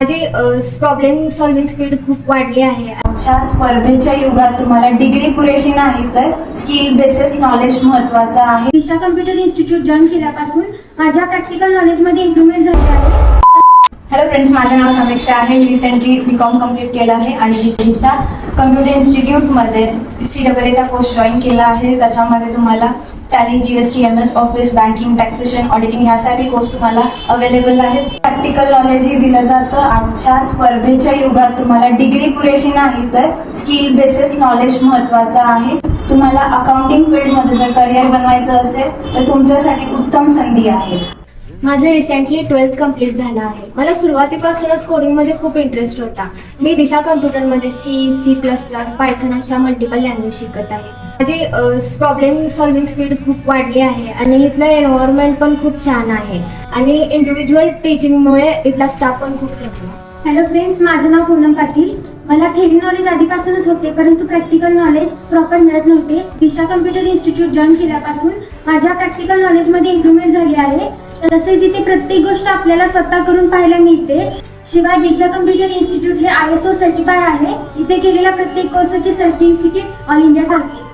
माझे problem solving speed खूप वाढली आहे. आजच्या स्पर्धेच्या युगात तुम्हाला डिग्री पुरेशी नाही तर स्किल बेसिस नॉलेज महत्त्वाचं आहे. दिशा कम्प्युटर इन्स्टिट्यूट जॉईन केल्यापासून माझ्या प्रॅक्टिकल नॉलेजमध्ये इम्प्रूव्हमेंट झाली आहे. हॅलो फ्रेंड्स, माझं नाव समीक्षा आहे. मी रिसेंटली बीकॉम कम्प्लीट केलं आहे आणि दिशा कम्प्युटर इन्स्टिट्यूटमध्ये CAA कोर्स जॉईन केला आहे. त्याच्यामध्ये तुम्हाला tally, GST, MS office, banking, taxation, auditing ह्यासाठी कोर्स तुम्हाला अवेलेबल आहे. प्रॅक्टिकल नॉलेजही दिलं जातं. आजच्या स्पर्धेच्या युगात तुम्हाला डिग्री पुरेशी नाही तर स्किल बेसिस नॉलेज महत्त्वाचं आहे. तुम्हाला अकाउंटिंग फील्डमध्ये जर करिअर बनवायचं असेल तर तुमच्यासाठी उत्तम संधी आहे. माझं रिसेंटली 12th कम्प्लीट झालं आहे. मला सुरुवातीपासूनच कोडिंगमध्ये खूप इंटरेस्ट होता. मी दिशा कम्प्युटरमध्ये C++, पायथन अशा मल्टिपल लँग्वेज शिकत आहे. माझे प्रॉब्लेम सॉल्विंग स्पीड खूप वाढली आहे आणि इथलं एन्व्हायरमेंट पण खूप छान आहे आणि इंडिव्हिज्युअल टीचिंगमुळे इथला स्टाफ पण खूप फ्रेंडली. हॅलो फ्रेंड्स, माझं नाव पूनम पाटील. मला थेरी नॉलेज आधीपासूनच होते, परंतु प्रॅक्टिकल नॉलेज प्रॉपर मिळत नव्हते. दिशा कम्प्युटर इन्स्टिट्यूट जॉईन केल्यापासून माझ्या प्रॅक्टिकल नॉलेजमध्ये इम्प्रूव्हमेंट झाली आहे. तसेच इथे प्रत्येक गोष्ट आपल्याला स्वतः करून पाहायला मिळते. शिवाय दिशा कम्प्युटर इन्स्टिट्यूट हे ISO सर्टिफाय आहे. इथे केलेल्या प्रत्येक कोर्सची सर्टिफिकेट ऑल इंडिया चालते.